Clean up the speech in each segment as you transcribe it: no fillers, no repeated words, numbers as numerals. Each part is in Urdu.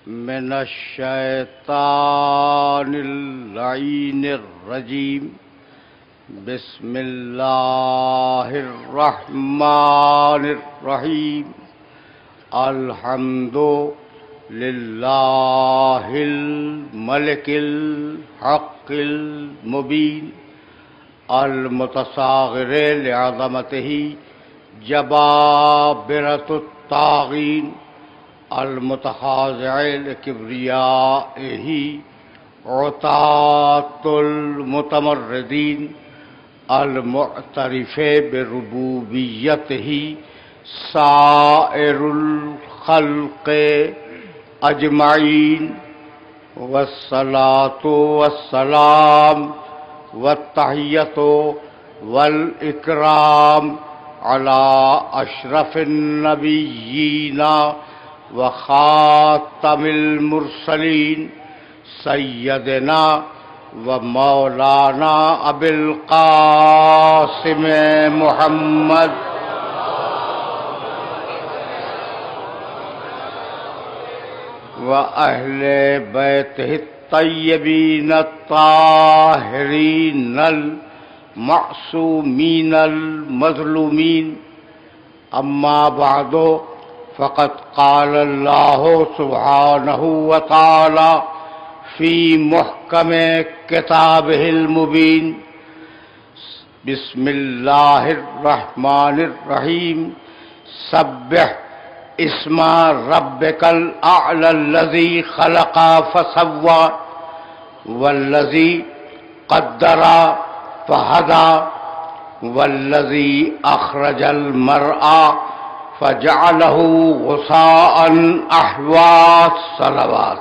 من الشیطان اللعین الرجیم بسم اللہ الرحمن الرحیم الحمد للہ الملک الحق المبین المتصاغر لعظمتہ جبابرۃ الطاغین المتخاضع لکبریائہ عتاۃ المتمردین المعترف بربوبیتہ سائر الخلق اجمعین والصلاۃ والسلام والتحیۃ والاکرام علی اشرف النبیین وخاتم المرسلین سیدنا و مولانا ابی القاسم محمد و اہل بیتہ الطیبین الطاہرین المعصومین المظلومین اما بعد فقد قال اللہ سبحانہ وتعالی فی محکم کتابہ المبین بسم اللہ الرحمن الرحیم سبح اسم ربک الاعلی الذی خلق فسوی والذی قدر فہدی والذی اخرج المرعى فجعلہ غثاء احوى الصلوات.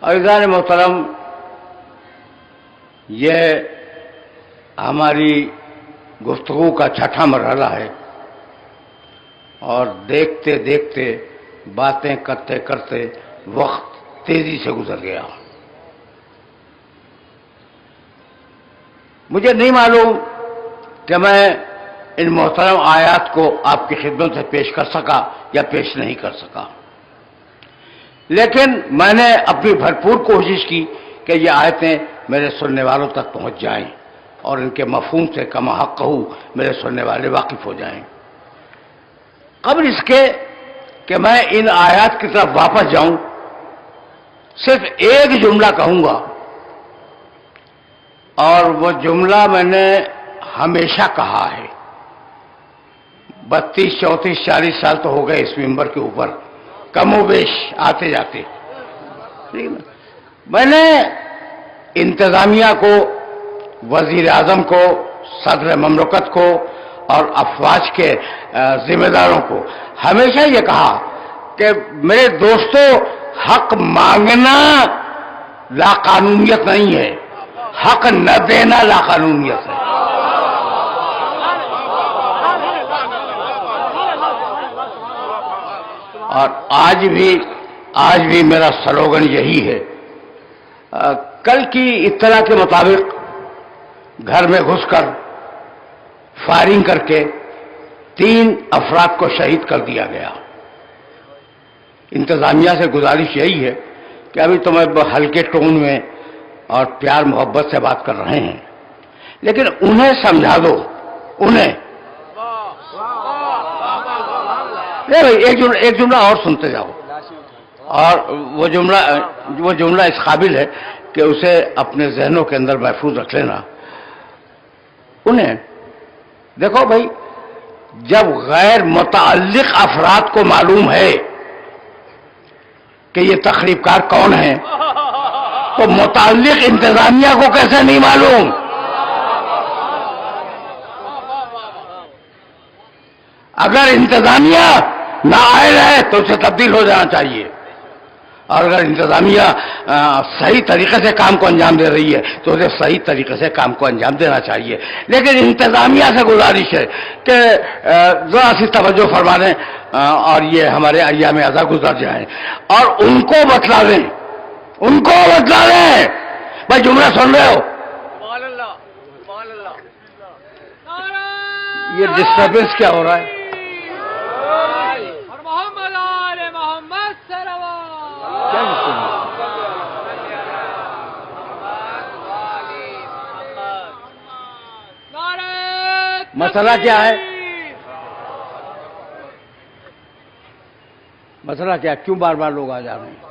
عزیزان محترم، یہ ہماری گفتگو کا چھٹا مرحلہ ہے اور دیکھتے دیکھتے باتیں کرتے کرتے وقت تیزی سے گزر گیا. مجھے نہیں معلوم کہ میں ان محترم آیات کو آپ کی خدمت سے پیش کر سکا یا پیش نہیں کر سکا، لیکن میں نے اپنی بھرپور کوشش کی کہ یہ آیتیں میرے سننے والوں تک پہنچ جائیں اور ان کے مفہوم سے کما حق میرے سننے والے واقف ہو جائیں. قبل اس کے کہ میں ان آیات کی طرف واپس جاؤں، صرف ایک جملہ کہوں گا، اور وہ جملہ میں نے ہمیشہ کہا ہے. 32 34 40 سال تو ہو گئے اس ممبر کے اوپر، کم و بیش آتے جاتے. میں نے انتظامیہ کو، وزیر اعظم کو، صدر مملکت کو اور افواج کے ذمہ داروں کو ہمیشہ یہ کہا کہ میرے دوستو، حق مانگنا لاقانونیت نہیں ہے، حق نہ دینا لاقانونیت ہے. اور آج بھی میرا سلوگن یہی ہے. کل کی اطلاع کے مطابق گھر میں گھس کر فائرنگ کر کے 3 افراد کو شہید کر دیا گیا. انتظامیہ سے گزارش یہی ہے کہ ابھی تو میں ہلکے ٹون میں اور پیار محبت سے بات کر رہے ہیں، لیکن انہیں سمجھا دو. انہیں ایک جملہ اور سنتے جاؤ، اور وہ جملہ اس قابل ہے کہ اسے اپنے ذہنوں کے اندر محفوظ رکھ لینا. انہیں دیکھو بھائی، جب غیر متعلق افراد کو معلوم ہے کہ یہ تخریب کار کون ہیں تو متعلق انتظامیہ کو کیسے نہیں معلوم؟ اگر انتظامیہ نااہل ہے تو اسے تبدیل ہو جانا چاہیے. اور اگر انتظامیہ صحیح طریقے سے کام کو انجام دے رہی ہے تو اسے صحیح طریقے سے کام کو انجام دینا چاہیے. لیکن انتظامیہ سے گزارش ہے کہ ذرا سی توجہ فرما دیں اور یہ ہمارے ایام ازاں گزر جائیں اور ان کو بتلا دیں, ان کو بتلا دیں. بھائی جملہ سن رہے ہو؟ یہ ڈسٹربنس کیا ہو رہا ہے؟ مسئلہ کیا ہے؟ مسئلہ کیا؟ کیوں بار بار لوگ آ جا رہے ہیں؟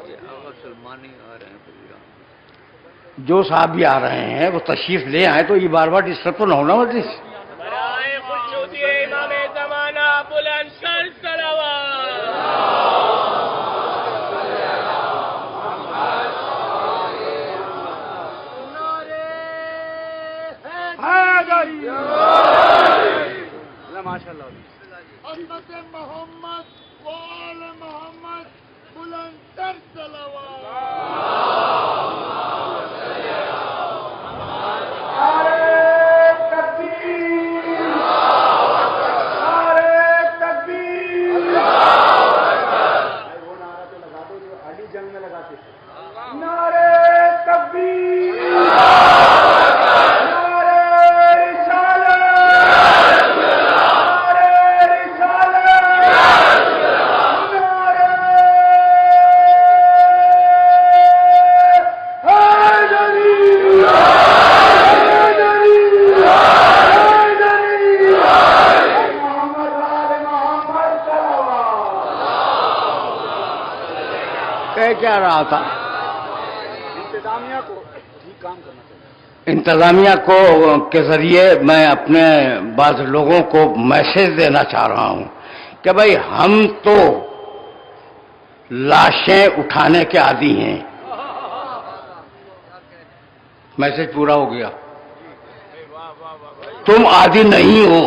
جو صاحب بھی آ رہے ہیں وہ تشریف لے آئے تو یہ بار بار ڈسٹرب تو نہ ہونا مجلس. محمد وآل محمد بلند تر صلوات. کیا رہا تھا؟ انتظامیہ کو کام کرنا چاہیے. انتظامیہ کو کے ذریعے میں اپنے بعض لوگوں کو میسج دینا چاہ رہا ہوں کہ بھائی ہم تو لاشیں اٹھانے کے عادی ہیں. میسج پورا ہو گیا. تم عادی نہیں ہو.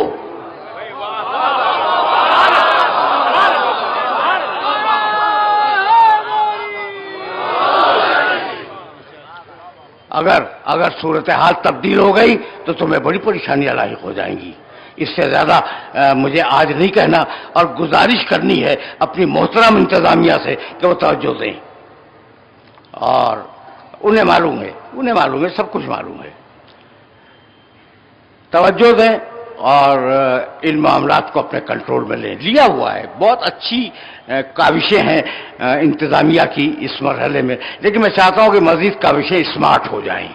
اگر صورتحال تبدیل ہو گئی تو تمہیں بڑی پریشانیاں لاحق ہو جائیں گی. اس سے زیادہ مجھے آج نہیں کہنا اور گزارش کرنی ہے اپنی محترم انتظامیہ سے کہ وہ توجہ دیں. اور انہیں معلوم ہے سب کچھ معلوم ہے. توجہ دیں اور ان معاملات کو اپنے کنٹرول میں لیا ہوا ہے. بہت اچھی کاوشیں ہیں انتظامیہ کی اس مرحلے میں, لیکن میں چاہتا ہوں کہ مزید کاوشیں اسمارٹ ہو جائیں.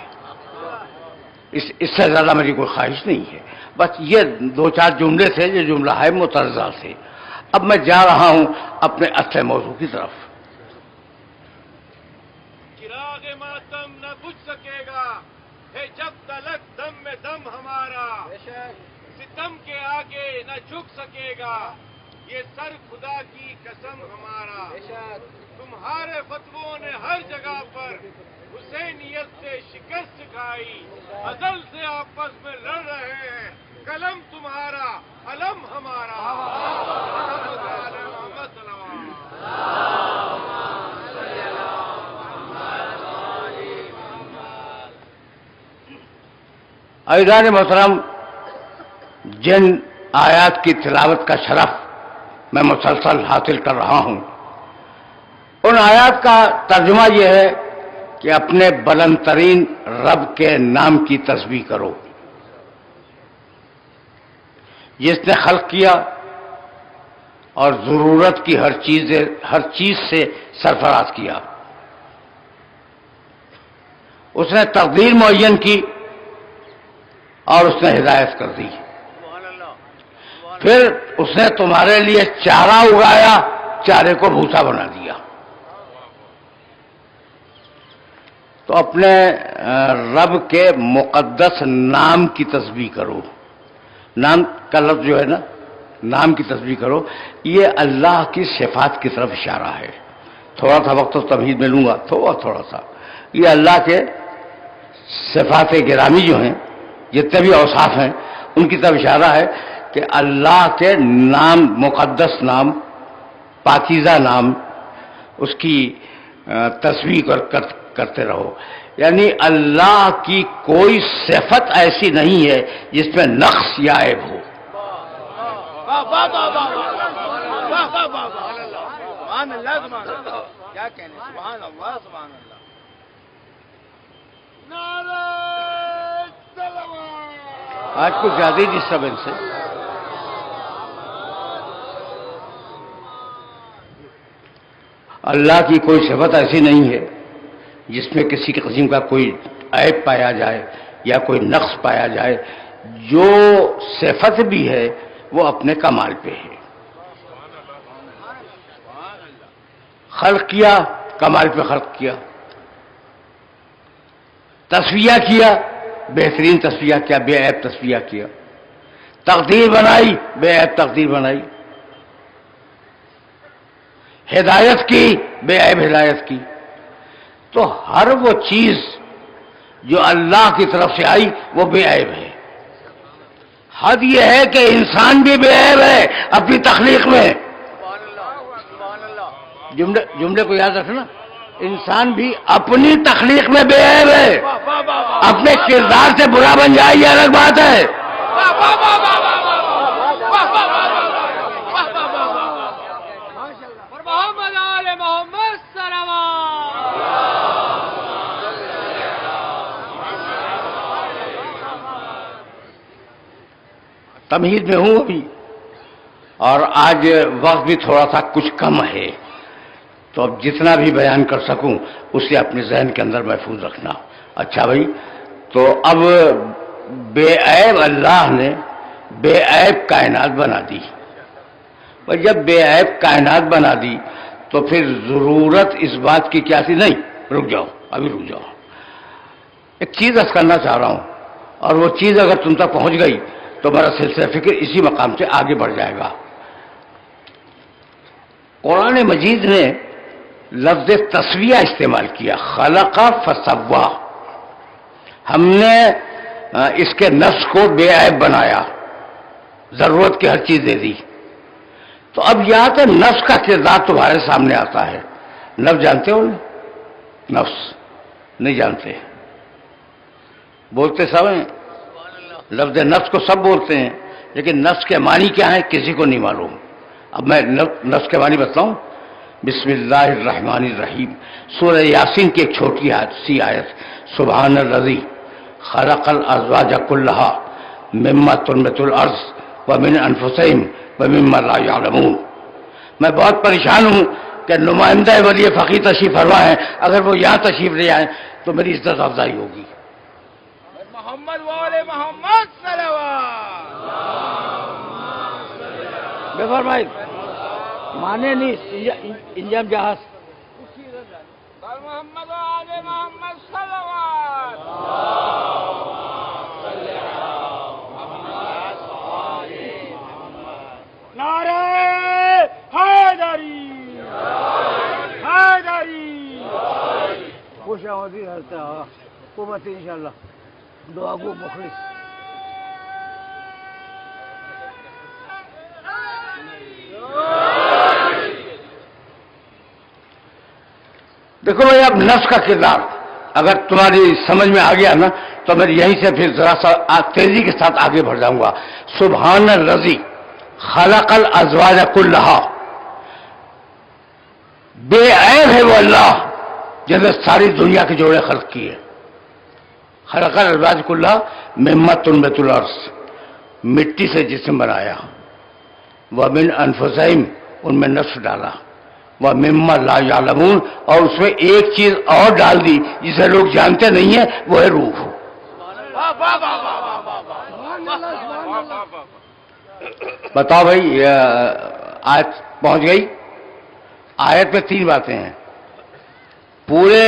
اس سے زیادہ میری کوئی خواہش نہیں ہے. بس یہ دو چار جملے تھے, یہ جملہ ہے مترجہ سے. اب میں جا رہا ہوں اپنے اصل موضوع کی طرف. چراغ ماتم نہ بجھ سکے گا ہے جب تلک دم میں دم ہمارا. ستم کے آگے نہ جھک سکے گا یہ سر خدا کی قسم ہمارا. تمہارے فتووں نے ہر جگہ پر حسینیت سے شکست کھائی. ازل سے آپس میں لڑ رہے ہیں قلم تمہارا علم ہمارا. محمد عزیزان محترم, جن آیات کی تلاوت کا شرف میں مسلسل حاصل کر رہا ہوں, ان آیات کا ترجمہ یہ ہے کہ اپنے بلند ترین رب کے نام کی تسبیح کرو, جس نے خلق کیا اور ضرورت کی ہر چیز سے سرفراز کیا. اس نے تقدیر معین کی اور اس نے ہدایت کر دی. پھر اس نے تمہارے لیے چارہ اگایا, چارے کو بھوسا بنا دیا. تو اپنے رب کے مقدس نام کی تسبیح کرو. نام کا لفظ جو ہے نا, نام کی تسبیح کرو, یہ اللہ کی صفات کی طرف اشارہ ہے. تھوڑا سا وقت تو تمہید میں لوں گا, تھوڑا سا. یہ اللہ کے صفات گرامی جو ہیں, جتنے بھی اوصاف ہیں, ان کی طرف اشارہ ہے کہ اللہ کے نام, مقدس نام, پاکیزہ نام, اس کی تسبیح کرتے رہو. یعنی اللہ کی کوئی صفت ایسی نہیں ہے جس میں نقص یا عیب ہو. کیا کہنے, سبحان اللہ سبحان اللہ. آج کچھ زیادہ ہی ڈسٹربنس ہے. اللہ کی کوئی صفت ایسی نہیں ہے جس میں کسی قسم کا کوئی عیب پایا جائے یا کوئی نقص پایا جائے. جو صفت بھی ہے وہ اپنے کمال پہ ہے. خلق کیا, کمال پہ خلق کیا. تصفیہ کیا, بہترین تصفیہ کیا, بے عیب تصفیہ کیا. تقدیر بنائی, بے عیب تقدیر بنائی. ہدایت کی, بے عیب ہدایت کی. تو ہر وہ چیز جو اللہ کی طرف سے آئی وہ بے عیب ہے. حد یہ ہے کہ انسان بھی بے عیب ہے اپنی تخلیق میں. جملے کو یاد رکھنا, انسان بھی اپنی تخلیق میں بے عیب ہے. اپنے کردار سے برا بن جائے یہ الگ بات ہے. تمہید میں ہوں ابھی, اور آج وقت بھی تھوڑا سا کچھ کم ہے, تو اب جتنا بھی بیان کر سکوں اسے اپنے ذہن کے اندر محفوظ رکھنا. اچھا بھائی, تو اب بے عیب اللہ نے بے عیب کائنات بنا دی. اور جب بے عیب کائنات بنا دی تو پھر ضرورت اس بات کی کیا تھی؟ نہیں, رک جاؤ, ابھی رک جاؤ. ایک چیز عرض کرنا چاہ رہا ہوں, اور وہ چیز اگر تم تک پہنچ گئی تو میرا سلسلہ فکر اسی مقام سے آگے بڑھ جائے گا. قرآن مجید نے لفظ تسویہ استعمال کیا, خلق فسوا. ہم نے اس کے نفس کو بے عیب بنایا, ضرورت کی ہر چیز دے دی. تو اب یہاں تو نفس کا کردار تمہارے سامنے آتا ہے. نفس جانتے ہو نا؟ نفس نہیں جانتے, بولتے سب ہیں. لفظ نفس کو سب بولتے ہیں, لیکن نفس کے معنی کیا ہے کسی کو نہیں معلوم. اب میں نفس کے معنی بتاؤں. بسم اللہ الرحمن الرحیم, سورہ یاسین کی ایک چھوٹی سی آیت. سبحان الذی خلق الازواج کلھا مما تنبت الارض ومن انفسہم ومما لا یعلمون. میں بہت پریشان ہوں کہ نمائندہ ولی فقیر تشریف فرما ہے, اگر وہ یہاں تشریف لے آئیں تو میری عزت افزائی ہوگی. محمد والے محمد صلوات. بے فرمائی مانے نہیں, انجام جہاز. محمد والے محمد صلوات. نعرہ حیدری, حیدری. خوش آمدید حضرت حکومت انشاءاللہ. دعا گو مخلص. دیکھو بھائی, اب نفس کا کردار اگر تمہاری سمجھ میں آ گیا نا تو میں یہیں سے پھر ذرا سا تیزی کے ساتھ آگے بڑھ جاؤں گا. سبحان الذی خلق الازواج کلھا, بے عیب ہے وہ اللہ جس نے ساری دنیا کے جوڑے خلق کیے. خلق الازواج کلھا مما تنبت الارض, مٹی سے جسم بنایا. ومن انفسہم, ان میں نفس ڈالا. ومما لا یعلمون, اور اس میں ایک چیز اور ڈال دی جسے لوگ جانتے نہیں ہیں, وہ ہے روح. بتاؤ بھائی, آیت پہنچ گئی. آیت میں 3 باتیں ہیں. پورے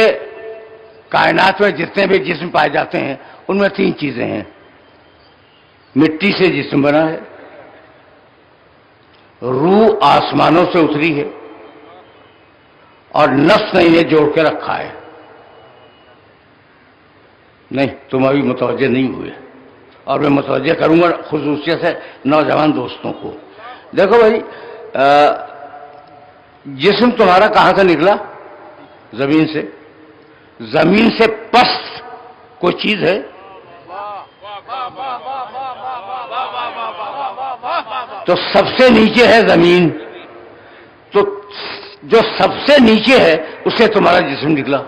کائنات میں جتنے بھی جسم پائے جاتے ہیں ان میں 3 چیزیں ہیں. مٹی سے جسم بنا ہے, روح آسمانوں سے اتری ہے, اور نفس نے انہیں جوڑ کے رکھا ہے. نہیں, تم ابھی متوجہ نہیں ہوئے, اور میں متوجہ کروں گا خصوصیت سے نوجوان دوستوں کو. دیکھو بھائی, جسم تمہارا کہاں سے نکلا؟ زمین سے پست کوئی چیز ہے؟ تو سب سے نیچے ہے زمین، تو جو سب سے نیچے ہے اس سے تمہارا جسم نکلا،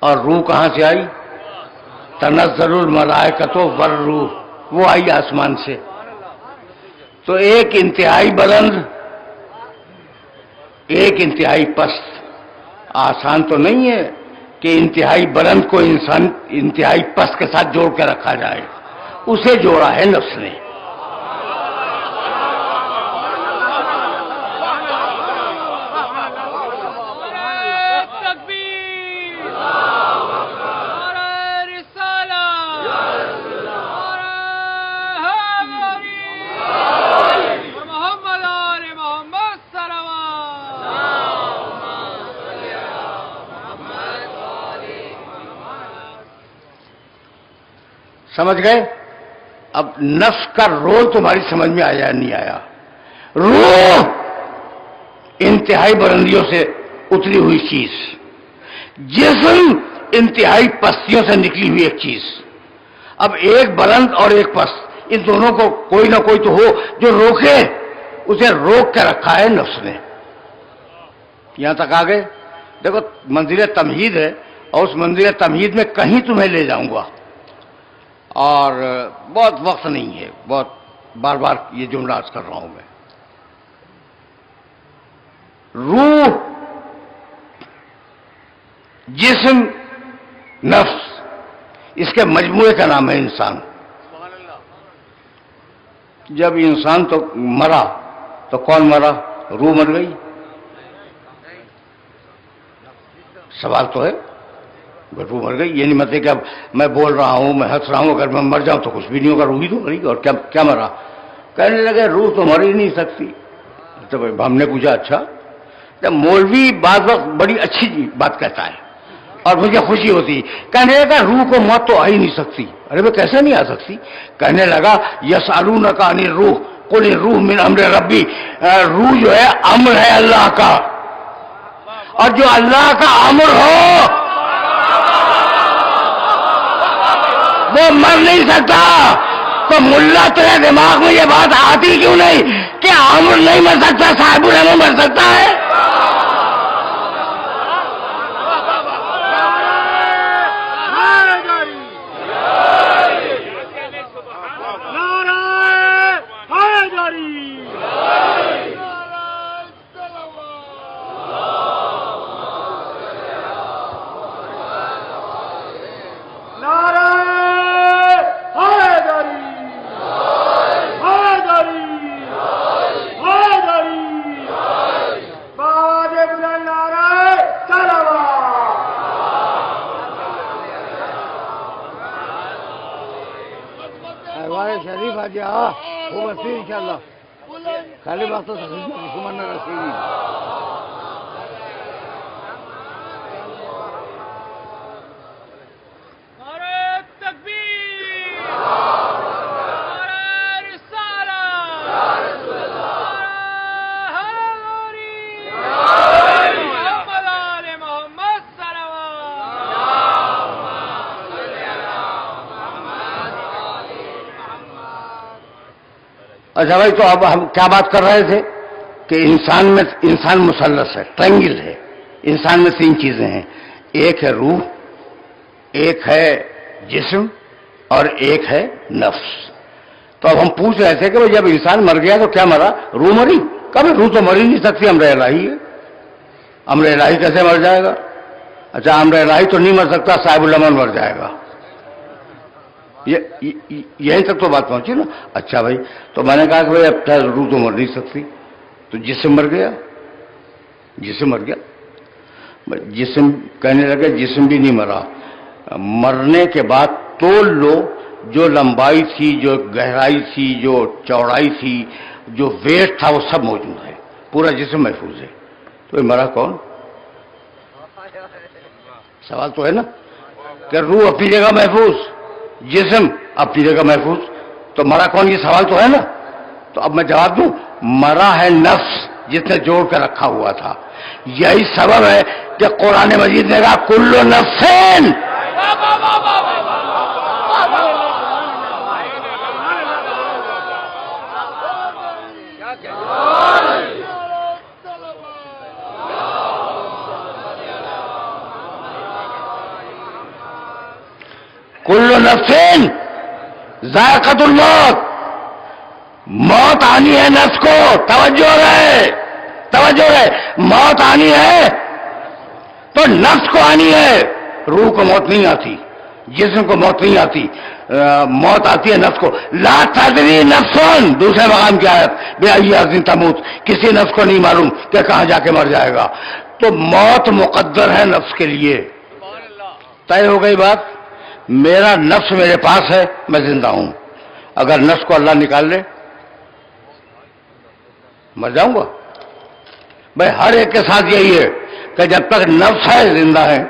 اور روح کہاں سے آئی؟ تنزل الملائکۃ والروح، وہ آئی آسمان سے۔ تو ایک انتہائی بلند، ایک انتہائی پست۔ آسان تو نہیں ہے کہ انتہائی بلند کو انسان انتہائی پست کے ساتھ جوڑ کے رکھا جائے، اسے جوڑا ہے نفس نے۔ سمجھ گئے؟ اب نفس کا رول تمہاری سمجھ میں آیا نہیں آیا؟ روح انتہائی بلندیوں سے اتری ہوئی چیز، جسم انتہائی پستیوں سے نکلی ہوئی ایک چیز۔ اب ایک بلند اور ایک پست، ان دونوں کو کوئی نہ کوئی تو ہو جو روکے، اسے روک کے رکھا ہے نفس نے۔ یہاں تک آ گئے؟ دیکھو منزل تمہید ہے، اور اس منزل تمہید میں کہیں تمہیں لے جاؤں گا، اور بہت وقت نہیں ہے، بہت بار بار یہ جملہ عرض کر رہا ہوں میں۔ روح، جسم، نفس، اس کے مجموعے کا نام ہے انسان۔ جب انسان تو مرا تو کون مرا؟ روح مر گئی؟ سوال تو ہے، روح مر گئی، یہ نہیں مطلب کہ اب میں بول رہا ہوں، میں ہنس رہا ہوں، اگر میں مر جاؤں تو کچھ بھی نہیں ہوگا، روح ہی تو مری، اور کیا مرا؟ کہنے لگے روح تو مر ہی نہیں سکتی۔ تو ہم نے پوچھا اچھا؟ جب مولوی بعض وقت بڑی اچھی بات کہتا ہے اور مجھے خوشی ہوتی، کہنے لگا روح کو موت تو آ ہی نہیں سکتی۔ ارے وہ کیسے نہیں آ سکتی؟ کہنے لگا یسألونک عن الروح قل الروح من امر ربی، روح جو ہے امر ہے اللہ کا، اور جو اللہ کا امر ہو وہ مر نہیں سکتا۔ تو ملا تیرے دماغ میں یہ بات آتی کیوں نہیں کہ امر نہیں مر سکتا، صاحب الامر مر سکتا ہے؟ شریف آ جا وہ بستی انشاءاللہ خالی وقت تو سمجھ نہ رسی گی۔ اچھا بھائی، تو اب ہم کیا بات کر رہے تھے کہ انسان مثلث ہے، ٹرائنگل ہے۔ انسان میں تین چیزیں ہیں، ایک ہے روح، ایک ہے جسم، اور ایک ہے نفس۔ تو اب ہم پوچھ رہے تھے کہ جب انسان مر گیا تو کیا مرا؟ روح مری؟ کبھی روح تو مر ہی نہیں سکتی، امر الہی ہے۔ امر الہی کیسے مر جائے گا؟ اچھا امر الہی تو نہیں مر سکتا، صاحب الامر مر جائے گا۔ یہیں تک تو بات پہنچی نا۔ اچھا بھائی، تو میں نے کہا کہ بھائی اب روح تو مر نہیں سکتی، تو جسم مر گیا؟ جسم مر گیا؟ جسم کہنے لگے جسم بھی نہیں مرا۔ مرنے کے بعد تول لو، جو لمبائی تھی، جو گہرائی تھی، جو چوڑائی تھی، جو ویٹ تھا، وہ سب موجود ہے، پورا جسم محفوظ ہے۔ تو یہ مرا کون؟ سوال تو ہے نا کہ روح اپنی جگہ محفوظ، جسم اپنی جگہ محفوظ، تو مرا کون؟ یہ سوال تو ہے نا۔ تو اب میں جواب دوں، مرا ہے نفس جس نے جوڑ کر رکھا ہوا تھا، یہی سبب ہے کہ قرآن مجید نے کہا کل نفس، کل نفس ذائقۃ الموت، موت آنی ہے نفس کو، توجہ رہے، توجہ رہے، موت آنی ہے تو نفس کو آنی ہے، روح کو موت نہیں آتی، جسم کو موت نہیں آتی، موت آتی ہے نفس کو۔ لا تدری نفس، دوسرے مقام کی آیت، بأی ارض تموت، کسی نفس کو نہیں معلوم کہ کہاں جا کے مر جائے گا، تو موت مقدر ہے نفس کے لیے۔ طے ہو گئی بات، میرا نفس میرے پاس ہے، میں زندہ ہوں، اگر نفس کو اللہ نکال لے مر جاؤں گا۔ بھائی ہر ایک کے ساتھ یہی ہے کہ جب تک نفس ہے زندہ ہے،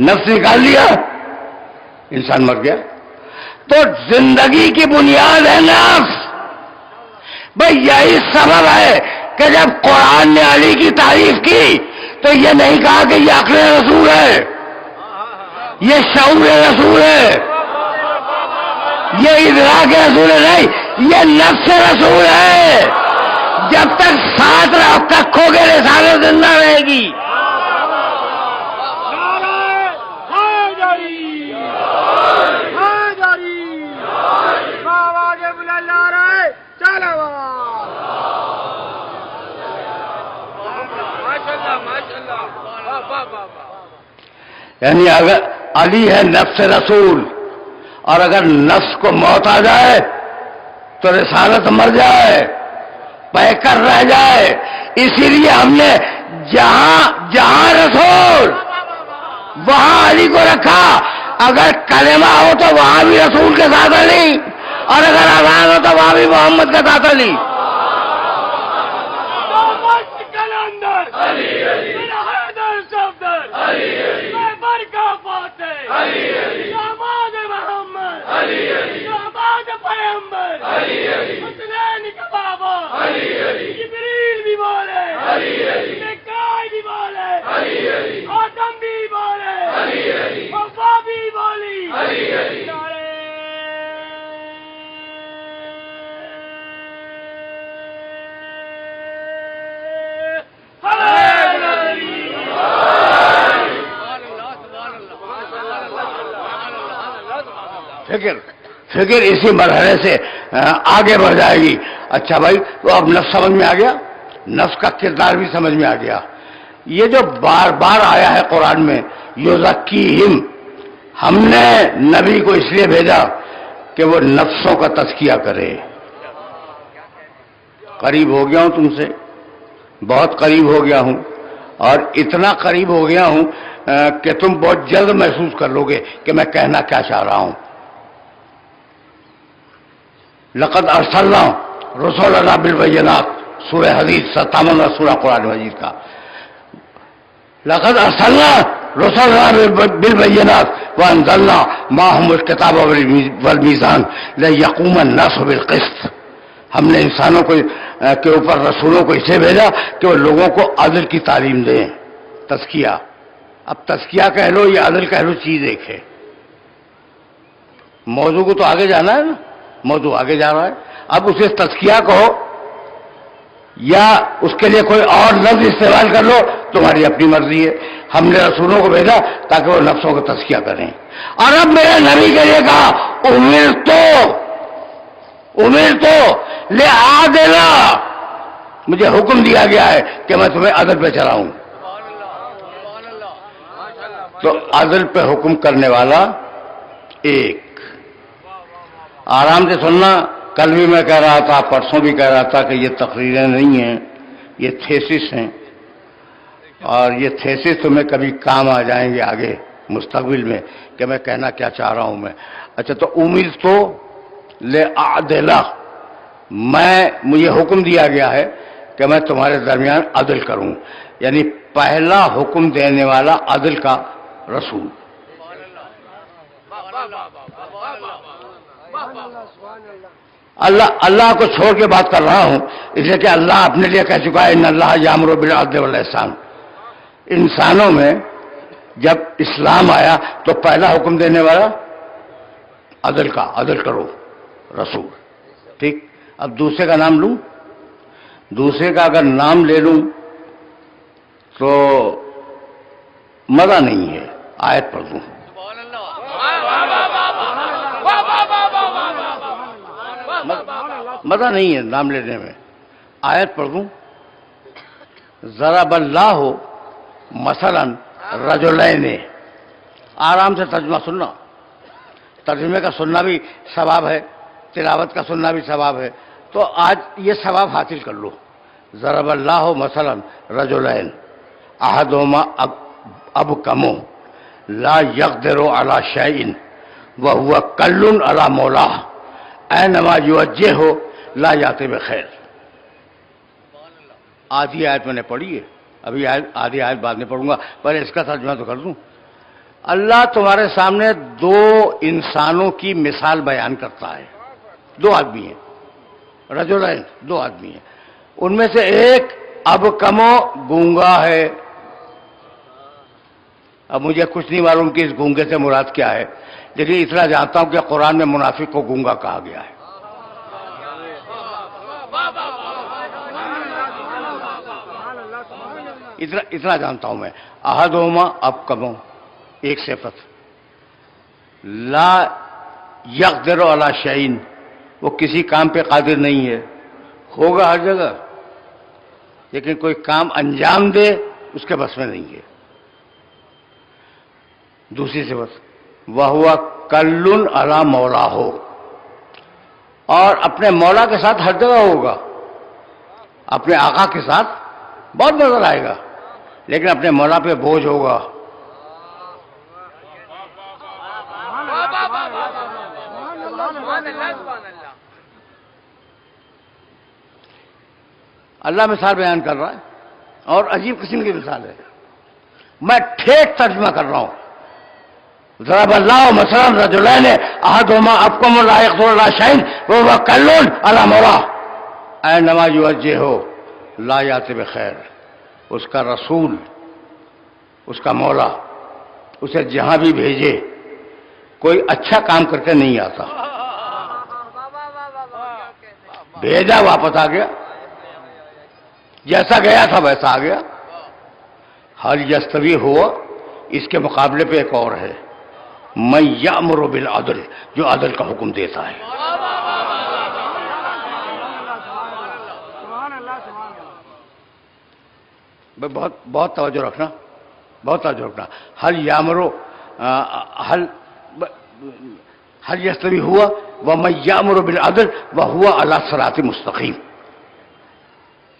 نفس نکال لیا انسان مر گیا۔ تو زندگی کی بنیاد ہے نفس۔ بھائی یہی سبب ہے کہ جب قرآن نے علی کی تعریف کی تو یہ نہیں کہا کہ یہ عقل رسول ہے، یہ شعور رسول ہے، یہ ادراک رسول ہے، نہیں، یہ نفس رسول ہے۔ جب تک ساتھ رکھو گے رسالت زندہ رہے گی۔ یعنی اگر علی ہے نفس رسول، اور اگر نفس کو موت آ جائے تو رسالت مر جائے، پے کر رہ جائے۔ اسی لیے ہم نے جہاں رسول وہاں علی کو رکھا، اگر کلمہ ہو تو وہاں بھی رسول کے ساتھ علی، اور اگر اذان ہو تو وہاں بھی محمد کے ساتھ علی۔ فکر اسی مرحلے سے آگے بڑھ جائے گی۔ اچھا بھائی، تو اب نفس سمجھ میں آ گیا، نفس کا کردار بھی سمجھ میں آ گیا۔ یہ جو بار بار آیا ہے قرآن میں یزکیہم، ہم نے نبی کو اس لیے بھیجا کہ وہ نفسوں کا تزکیہ کرے۔ قریب ہو گیا ہوں تم سے، بہت قریب ہو گیا ہوں، اور اتنا قریب ہو گیا ہوں کہ تم بہت جلد محسوس کر لو گے کہ میں کہنا کیا چاہ رہا ہوں۔ لقد ارسلنا رسولنا بالبینات، سورہ حدید 57واں سورہ قرآن مجید کا۔ لقد ارسلنا رسولنا بالبینات وانزلنا معهم الکتاب والمیزان لیقوم الناس بالقسط۔ ہم نے انسانوں کے اوپر رسولوں کو اسے بھیجا کہ وہ لوگوں کو عدل کی تعلیم دیں، تزکیہ۔ اب تزکیہ کہہ لو یا عدل کہہ لو، چیز ایک ہے۔ موضوع کو تو آگے جانا ہے نا، موضوع آگے جا رہا ہے، اب اسے تزکیہ کہو یا اس کے لیے کوئی اور لفظ استعمال کر لو، تمہاری اپنی مرضی ہے۔ ہم نے رسولوں کو بھیجا تاکہ وہ نفسوں کو تزکیہ کریں، اور اب میرے نبی کے لیے کہا امیر تو لأعدل، مجھے حکم دیا گیا ہے کہ میں تمہیں عدل پہ چلاؤں۔ تو عدل پہ حکم کرنے والا ایک۔ آرام سے سننا، کل بھی میں کہہ رہا تھا، پرسوں بھی کہہ رہا تھا کہ یہ تقریریں نہیں ہیں، یہ تھیسس ہیں، اور یہ تھیسس تمہیں کبھی کام آ جائیں گے آگے مستقبل میں کہ میں کہنا کیا چاہ رہا ہوں میں۔ اچھا، تو امید تو لأعدل، مجھے حکم دیا گیا ہے کہ میں تمہارے درمیان عدل کروں، یعنی پہلا حکم دینے والا عدل کا رسول۔ اللہ کو چھوڑ کے بات کر رہا ہوں، اس لیے کہ اللہ اپنے لیے کہہ چکا ہے ان اللہ یامر بالعدل والاحسان، انسانوں میں جب اسلام آیا تو پہلا حکم دینے والا عدل کرو، رسول. ٹھیک، اب دوسرے کا نام لوں، دوسرے کا اگر نام لے لوں تو مزہ نہیں ہے. آیت پڑھ دوں. مزہ نہیں ہے نام لینے میں. آیت پڑھ دوں. ضرب اللہ مثلا رجلین. آرام سے ترجمہ سننا، ترجمے کا سننا بھی ثواب ہے، تلاوت کا سننا بھی ثواب ہے. تو آج یہ ثواب حاصل کر لو. ضرب اللہ مثلا رجلین احدہما ابکم لا یقدر علی شیء وہو کل علی مولاہ اینما یوجہہ لا یاتی بخیر. آدھی آیت میں نے پڑھی ہے، ابھی آدھی آیت بعد میں پڑھوں گا، پر اس کا ترجمہ تو کر دوں. اللہ تمہارے سامنے دو انسانوں کی مثال بیان کرتا ہے. دو آدمی ہیں، رجلین، دو آدمی ہیں. ان میں سے ایک ابکمو گونگا ہے. اب مجھے کچھ نہیں معلوم کہ اس گونگے سے مراد کیا ہے، لیکن اتنا جانتا ہوں کہ قرآن میں منافق کو گونگا کہا گیا ہے. اتنا جانتا ہوں میں. احدہما ابکم، ایک صفت. لا یقدر علی شیء، وہ کسی کام پہ قادر نہیں ہے. ہوگا ہر جگہ لیکن کوئی کام انجام دے اس کے بس میں نہیں ہے. دوسری صفت وہو کل علی مولاہ، اور اپنے مولا کے ساتھ ہر جگہ ہوگا. اپنے آقا کے ساتھ بہت نظر آئے گا لیکن اپنے مولا پہ بوجھ ہوگا. اللہ مثال بیان کر رہا ہے اور عجیب قسم کی مثال ہے. میں ٹھیک ترجمہ کر رہا ہوں. ضرب اللہ مثلا رجلین احدہما ابکم لا یقدر علی شیء وہو کل علی مولاہ اینما یوجہہ لا یاتی بخیر. اس کا رسول، اس کا مولا اسے جہاں بھی بھیجے کوئی اچھا کام کر کے نہیں آتا. بھیجا واپس آ گیا، جیسا گیا تھا ویسا آ گیا. حل یستوی ہوا، اس کے مقابلے پہ ایک اور ہے، من یأمر بالعدل، جو عدل کا حکم دیتا ہے. بہت توجہ رکھنا، بہت توجہ رکھنا. حل یستوی ہوا ومن یأمر بالعدل وہو علی صراط مستقیم.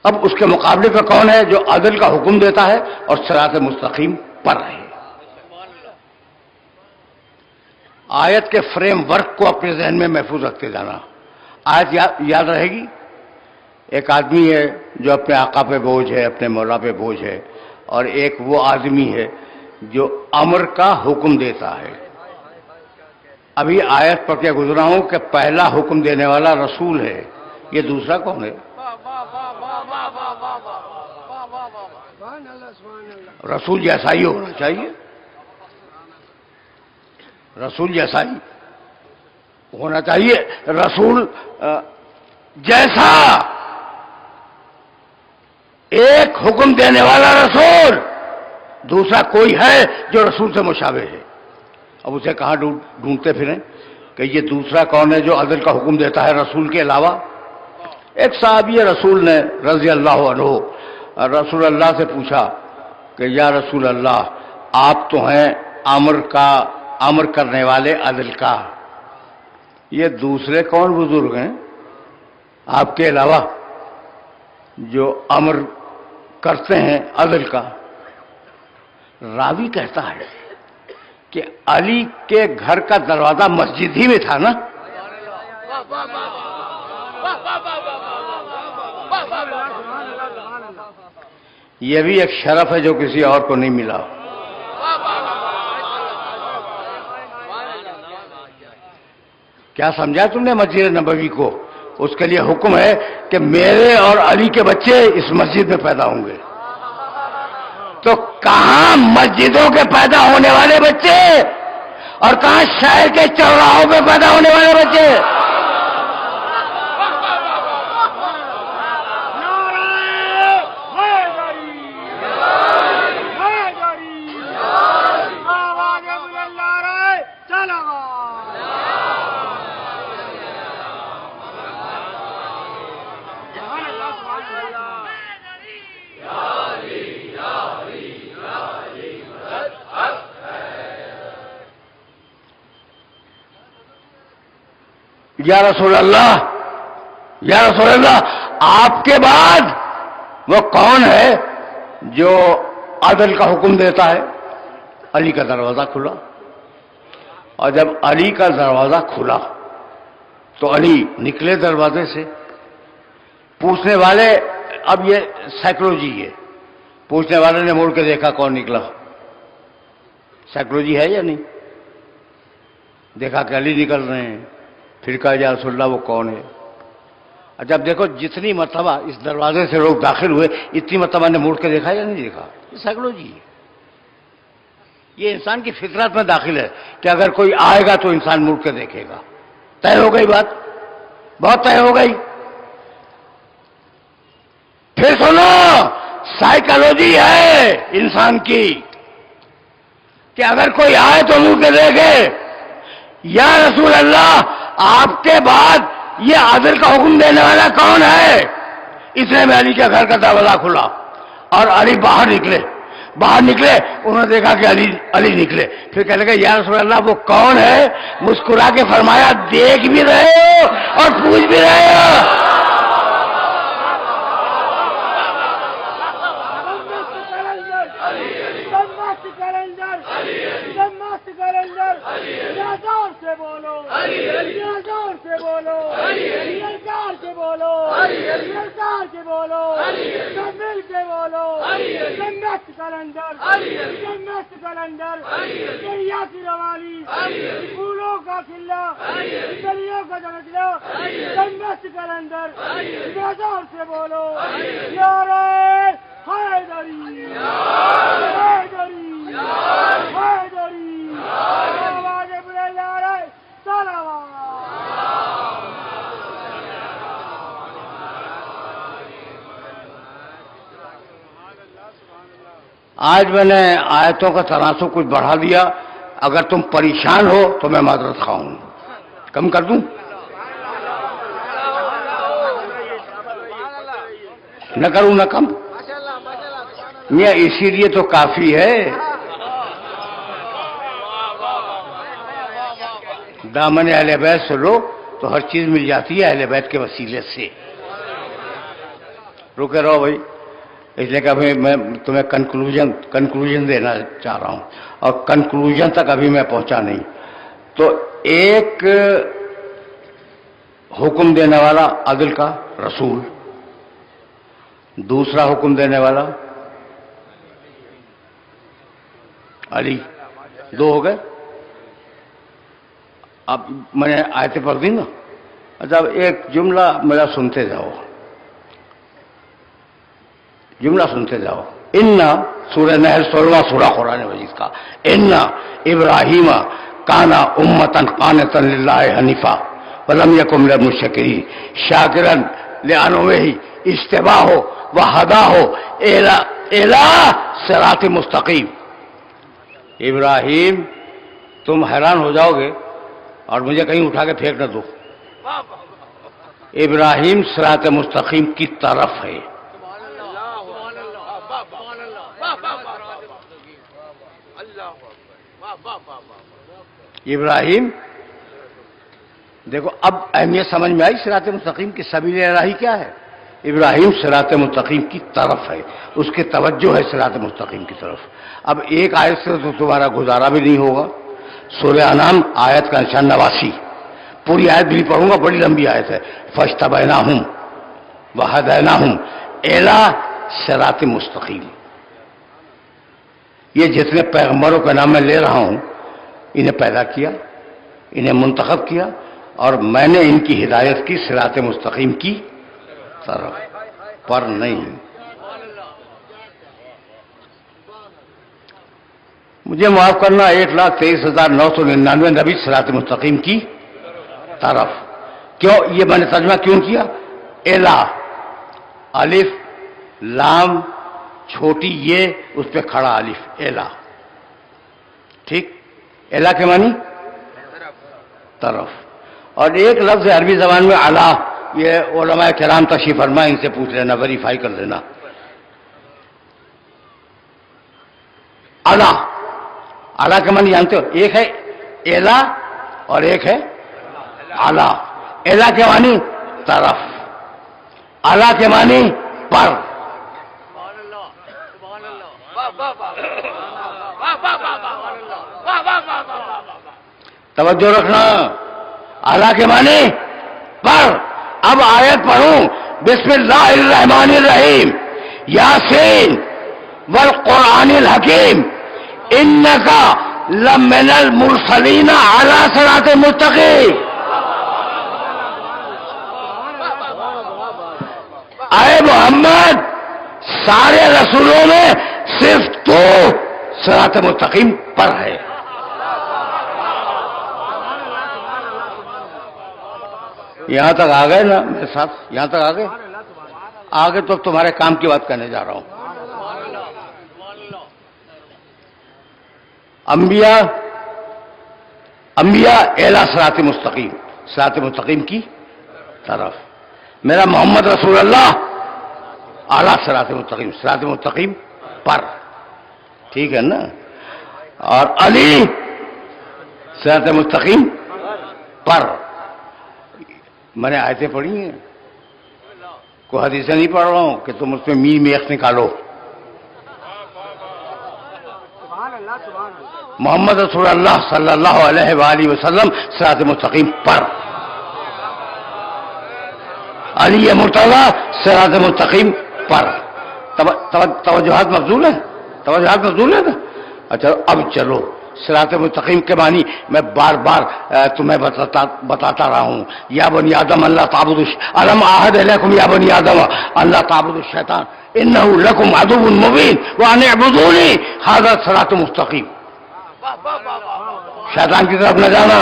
اب اس کے مقابلے پہ کون ہے جو عدل کا حکم دیتا ہے اور صراط مستقیم پر ہے. آیت کے فریم ورک کو اپنے ذہن میں محفوظ رکھتے جانا. آیت یاد رہے گی. ایک آدمی ہے جو اپنے آقا پہ بوجھ ہے، اپنے مولا پہ بوجھ ہے، اور ایک وہ آدمی ہے جو امر کا حکم دیتا ہے. ابھی آیت پڑھ کے گزرا ہوں کہ پہلا حکم دینے والا رسول ہے. یہ دوسرا کون ہے؟ رسول جیسا ہی ہونا چاہیے، رسول جیسا ہی ہونا چاہیے. رسول جیسا ایک حکم دینے والا رسول، دوسرا کوئی ہے جو رسول سے مشابہ ہے. اب اسے کہاں ڈھونڈتے پھریں کہ یہ دوسرا کون ہے جو عدل کا حکم دیتا ہے رسول کے علاوہ. ایک صحابی رسول نے رضی اللہ عنہ رسول اللہ سے پوچھا کہ یا رسول اللہ، آپ تو ہیں امر کرنے والے عدل کا، یہ دوسرے کون بزرگ ہیں آپ کے علاوہ جو امر کرتے ہیں عدل کا؟ راوی کہتا ہے کہ علی کے گھر کا دروازہ مسجد ہی میں تھا نا. یہ بھی ایک شرف ہے جو کسی اور کو نہیں ملا. کیا سمجھا تم نے مسجد نبوی کو؟ اس کے لیے حکم ہے کہ میرے اور علی کے بچے اس مسجد میں پیدا ہوں گے. تو کہاں مسجدوں کے پیدا ہونے والے بچے اور کہاں شہر کے چوراہوں پہ پیدا ہونے والے بچے. یا رسول اللہ، یا رسول اللہ، آپ کے بعد وہ کون ہے جو عدل کا حکم دیتا ہے؟ علی کا دروازہ کھلا، اور جب علی کا دروازہ کھلا تو علی نکلے دروازے سے. پوچھنے والے، اب یہ سائیکولوجی ہے، پوچھنے والے نے مڑ کے دیکھا کون نکلا. سائیکولوجی ہے یا نہیں؟ دیکھا کہ علی نکل رہے ہیں، پھر کہا یا رسول اللہ وہ کون ہے؟ جب دیکھو جتنی مرتبہ اس دروازے سے لوگ داخل ہوئے اتنی مرتبہ نے مڑ کے دیکھا یا نہیں دیکھا؟ یہ سائیکولوجی ہے، یہ انسان کی فطرت میں داخل ہے کہ اگر کوئی آئے گا تو انسان مڑ کے دیکھے گا. طے ہو گئی بات، بہت طے ہو گئی. پھر سنو، سائیکالوجی ہے انسان کی کہ اگر کوئی آئے تو مڑ کے دیکھے. یا رسول اللہ، آپ کے بعد یہ عدل کا حکم دینے والا کون ہے؟ اتنے میں علی کے گھر کا دروازہ کھلا اور علی باہر نکلے. انہوں نے دیکھا کہ علی نکلے. پھر کہنے لگے یا رسول اللہ وہ کون ہے؟ مسکرا کے فرمایا دیکھ بھی رہے ہو اور پوچھ بھی رہے ہو. پھولوں کا کھلا، گلیوں کا جنگلہ، جنت کلندر، زور سے بولو یارے حیدری، حیدری، حیدری، آواز بلند یارے صلوات. آج میں نے آیتوں کا تناسب کچھ بڑھا دیا. اگر تم پریشان ہو تو میں معذرت خواہ ہوں، کم کر دوں؟ نہ کروں نہ کم؟ میاں اسی لیے تو کافی ہے دامن اہل بیت سے لو تو ہر چیز مل جاتی ہے اہل بیت کے وسیلے سے. رکے رہو بھائی، اس لیے کہ ابھی میں تمہیں کنکلوژن دینا چاہ رہا ہوں اور کنکلوژن تک ابھی میں پہنچا نہیں. تو ایک حکم دینے والا عدل کا رسول، دوسرا حکم دینے والا علی، دو ہو گئے. اب میں نے آیتیں پڑھ دی نا. جب ایک جملہ میرا سنتے جاؤ، جملہ سنتے جاؤ. انا، سورہ نحل 16واں سورہ قرآن مجید کا. انا ابراہیم کانا امتا قانتا للہ حنیفا ولم یکن من المشرکین شاکرا لانعمہ اجتباہ وہداہ الی صراط مستقیم. ابراہیم، تم حیران ہو جاؤ گے اور مجھے کہیں اٹھا کے پھینک نہ دو. ابراہیم صراط مستقیم کی طرف ہے. ابراہیم، دیکھو اب اہمیت سمجھ میں آئی صراط مستقیم کی. سبیل الہی کیا ہے؟ ابراہیم صراط مستقیم کی طرف ہے، اس کی توجہ ہے صراط مستقیم کی طرف. اب ایک آیت سے تو تمہارا گزارا بھی نہیں ہوگا. سورہ انعام آیت کا نشان 89. پوری آیت بھی پڑھوں گا، بڑی لمبی آیت ہے. فاجتبیناہم وہدیناہم الی صراط مستقیم. یہ جتنے پیغمبروں کا نام میں لے رہا ہوں، انہیں پیدا کیا، انہیں منتخب کیا، اور میں نے ان کی ہدایت کی صراط مستقیم کی طرف پر نہیں. مجھے معاف کرنا 1,23,999 نبی صراط مستقیم کی طرف. کیوں یہ میں نے ترجمہ کیوں کیا؟ الا، الف لام چھوٹی یہ اس پہ کھڑا الف، الا. ٹھیک، الا کے معنی طرف. اور ایک لفظ عربی زبان میں اعلی، یہ علماء کرام تشریف فرما، ان سے پوچھ لینا، ویریفائی کر لینا. اعلی، اعلی کے معنی جانتے ہو؟ ایک ہے اعلی اور ایک ہے اعلی. اعلی کے معنی طرف، اعلی کے معنی پر. توجہ رکھنا، اعلی کے معنی پر. اب آیت پڑھوں، بسم اللہ الرحمن الرحیم، یاسین والقرآن الحکیم انکا لمن المرسلین علی صراط مستقیم. اے محمد، سارے رسولوں میں صرف تو صراط مستقیم پر ہے. یہاں تک آ گئے نا میرے ساتھ؟ یہاں تک آ گئے؟ آگے تو تمہارے کام کی بات کرنے جا رہا ہوں. انبیاء اعلیٰ صراط مستقیم، صراط مستقیم کی طرف. میرا محمد رسول اللہ اعلیٰ صراط مستقیم، صراط مستقیم پر. ٹھیک ہے نا؟ اور علی صراط مستقیم پر. میں نے آیتیں پڑھی ہیں، کوئی حدیثیں نہیں پڑھ رہا ہوں کہ تم اس میں میم ایک نکالو. محمد رسول اللہ صلی اللہ علیہ وآلہ وسلم صراط مستقیم پر. علی مرتضیٰ صراط مستقیم پر. توجہات مبذول ہیں؟ توجہات مبذول ہیں نا؟ اچھا اب چلو، صراط مستقیم کے معنی میں بار بار تمہیں بتاتا رہا ہوں. یا بنی آدم اللہ تعبدوا الم اعہد الیکم یا بنی آدم اللہ تعبدوا الشیطان انہ لکم عدو مبین وان اعبدونی ھذا صراط مستقیم. شیطان کی طرف نہ جانا،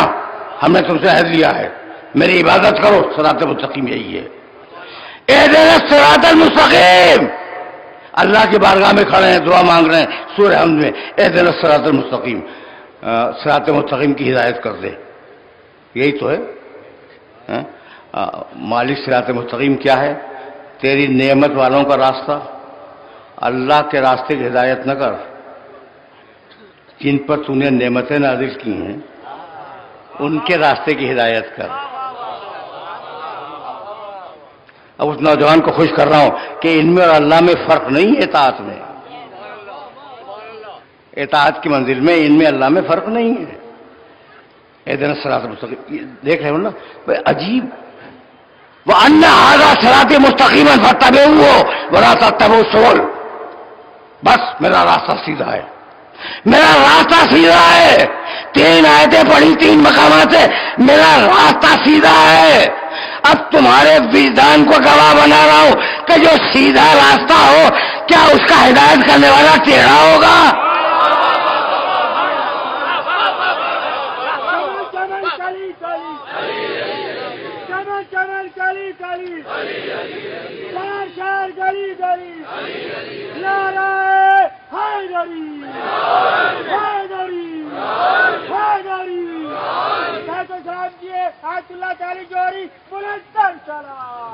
ہم نے تم سے عہد لیا ہے، میری عبادت کرو. صراط مستقیم یہی ہے. اہدنا الصراط المستقیم. اللہ کی بارگاہ میں کھڑے ہیں، دعا مانگ رہے ہیں سورہ حمد میں، اہدنا الصراط المستقیم، صراط مستقیم کی ہدایت کر دے. یہی تو ہے. مالک صراط مستقیم کیا ہے؟ تیری نعمت والوں کا راستہ. اللہ کے راستے کی ہدایت نہ کر، جن پر تو نے نعمتیں نازل کی ہیں ان کے راستے کی ہدایت کر. اب اس نوجوان کو خوش کر رہا ہوں کہ ان میں اور اللہ میں فرق نہیں ہے. اطاعت میں، اطاعت کی منزل میں ان میں اللہ میں فرق نہیں ہے. اہدنا الصراط المستقیم، دیکھ رہے ہو نا عجیب. وَأَنَّ هَذَا صِرَاطِي مُسْتَقِيمًا فَاتَّبِعُوهُ وَلَا تَتَّبِعُوا السُّبُلَ. بس میرا راستہ سیدھا ہے، میرا راستہ سیدھا ہے. 3 آیتیں پڑھی 3 مقامات سے، میرا راستہ سیدھا ہے. اب تمہارے وجدان کو گواہ بنا رہا ہوں کہ جو سیدھا راستہ ہو کیا اس کا ہدایت کرنے والا ٹیڑھا ہوگا؟ چمن کلی کلی، شہر شہر گلی گلی، نعرہ حیدری حیدری حیدری. کہتے صاحب جی آیت اللہ تعالی جوہری بلند تر سلام.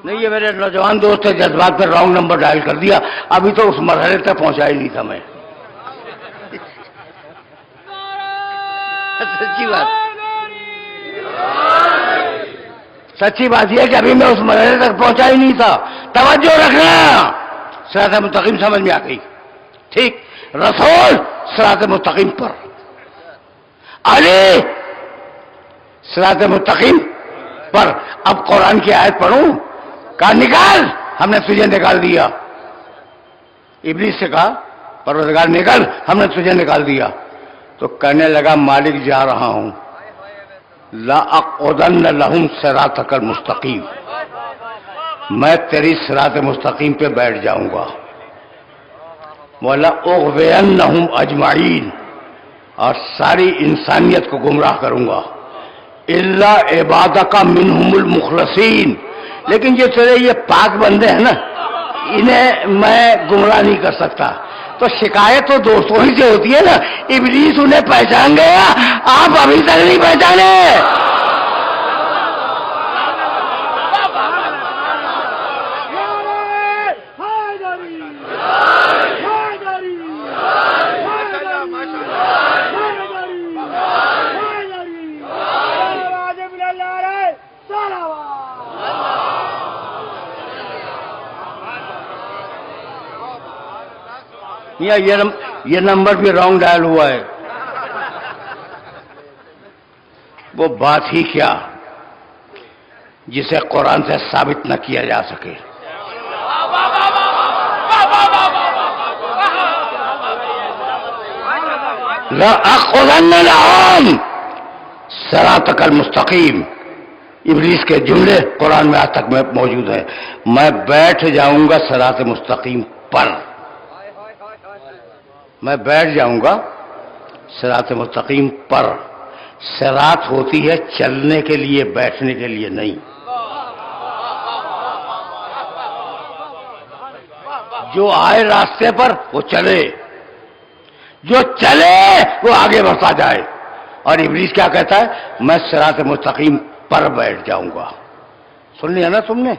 نہیں، یہ میرے نوجوان دوست نے جذبات پر رانگ نمبر ڈائل کر دیا. ابھی تو اس مرحلے تک پہنچا ہی نہیں تھا میں. سچی بات، سچی بات یہ ہے کہ ابھی میں اس مرحلے تک پہنچا ہی نہیں تھا. توجہ رکھنا، صراط مستقیم سمجھ میں آ گئی. ٹھیک، رسول صراط مستقیم پر، علی صراط مستقیم پر. اب قرآن کی آیت پڑھوں، کہا نکال، ہم نے تجھے نکال دیا. ابلیس سے کہا پروردگار نکل، ہم نے تجھے نکال دیا. تو کہنے لگا مالک جا رہا ہوں، لا اقعدن لهم صراطک المستقیم. میں تیری صراط مستقیم پہ بیٹھ جاؤں گا. وَلَأُغْوِيَنَّهُمْ أَجْمَعِينَ، اور ساری انسانیت کو گمراہ کروں گا. إِلَّا عِبَادَكَ مِنْهُمُ الْمُخْلَصِينَ، لیکن جو تیرے یہ پاک بندے ہیں نا، انہیں میں گمراہ نہیں کر سکتا. تو شکایت تو دوستوں ہی سے ہوتی ہے نا. ابلیس انہیں پہچان گیا، آپ ابھی تک نہیں پہچانے. یہ نمبر بھی رانگ ڈائل ہوا ہے. وہ بات ہی کیا جسے قرآن سے ثابت نہ کیا جا سکے. لَأَخُذَنَّ لَهُمْ صِرَاطَكَ الْمُسْتَقِيمَ، ابلیس کے جملے قرآن میں آج تک میں موجود ہیں. میں بیٹھ جاؤں گا صراط مستقیم پر. میں بیٹھ جاؤں گا صراط مستقیم پر. صراط ہوتی ہے چلنے کے لیے، بیٹھنے کے لیے نہیں. جو آئے راستے پر وہ چلے، جو چلے وہ آگے بڑھتا جائے. اور ابلیس کیا کہتا ہے؟ میں صراط مستقیم پر بیٹھ جاؤں گا. سن لیا نا تم نے؟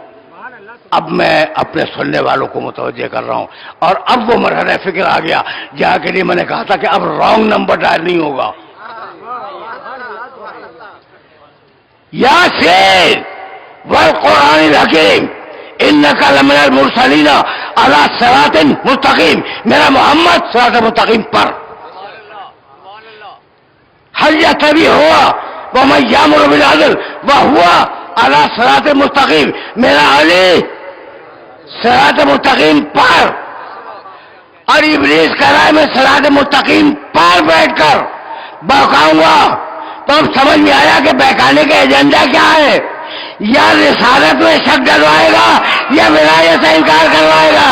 اب میں اپنے سننے والوں کو متوجہ کر رہا ہوں. اور اب وہ مرحلہ فکر آ گیا جہاں کے لیے میں نے کہا تھا کہ اب رانگ نمبر ڈائل نہیں ہوگا. یاسین والقرآن الحکیم انک لمن المرسلین علی صراط مستقیم، میرا محمد صراط مستقیم پر. حل یتبع ہوا ومن یامر بالعدل وہو علی صراط مستقیم، میرا علی صراط مستقیم پر. اور ابلیس کہہ رہا ہے میں صراط مستقیم پر بیٹھ کر بہکاؤں گا. تو اب سمجھ میں آیا کہ بہکانے کا ایجنڈا کیا ہے. یا رسالت میں شک ڈلوائے گا یا ولایت سے انکار کروائے گا.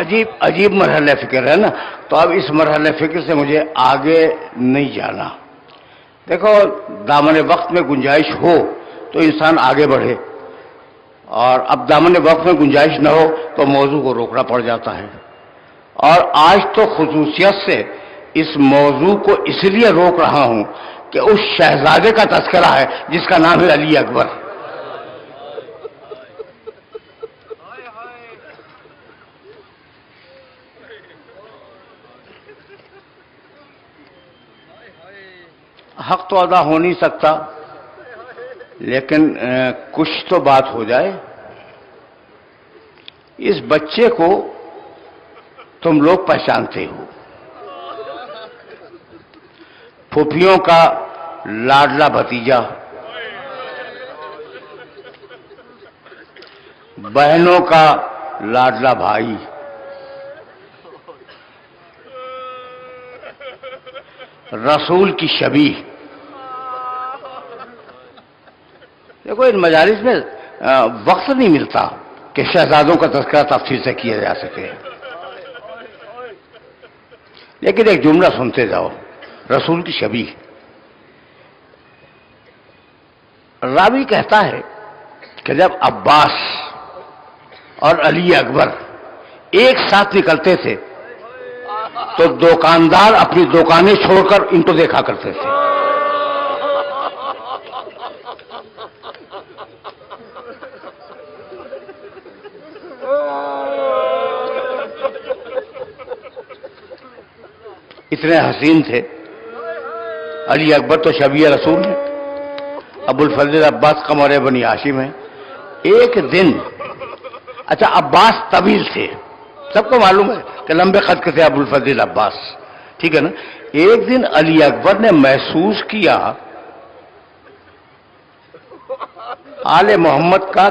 یہ عجیب مرحلہ فکر ہے نا. تو اب اس مرحلہ فکر سے مجھے آگے نہیں جانا. دیکھو، دامن وقت میں گنجائش ہو تو انسان آگے بڑھے، اور اب دامن وقت میں گنجائش نہ ہو تو موضوع کو روکنا پڑ جاتا ہے. اور آج تو خصوصیت سے اس موضوع کو اس لیے روک رہا ہوں کہ اس شہزادے کا تذکرہ ہے جس کا نام ہے علی اکبر. حق تو ادا ہو نہیں سکتا، لیکن کچھ تو بات ہو جائے. اس بچے کو تم لوگ پہچانتے ہو، پھوپھیوں کا لاڈلا بھتیجا، بہنوں کا لاڈلا بھائی، رسول کی شبیہ. دیکھو، ان مجالس میں وقت نہیں ملتا کہ شہزادوں کا تذکرہ تفصیل سے کیا جا سکے. لیکن ایک جملہ سنتے جاؤ، رسول کی شبیہ. راوی کہتا ہے کہ جب عباس اور علی اکبر ایک ساتھ نکلتے تھے تو دکاندار اپنی دکانیں چھوڑ کر ان کو دیکھا کرتے تھے. اتنے حسین تھے. علی اکبر تو شبیہ رسول ہے، ابو الفضل عباس قمر بنی ہاشم ہے۔ ایک دن، اچھا عباس طویل تھے، سب کو معلوم ہے کہ لمبے قد کے تھے ابو الفضل عباس، ٹھیک ہے نا۔ ایک دن علی اکبر نے محسوس کیا آل محمد کا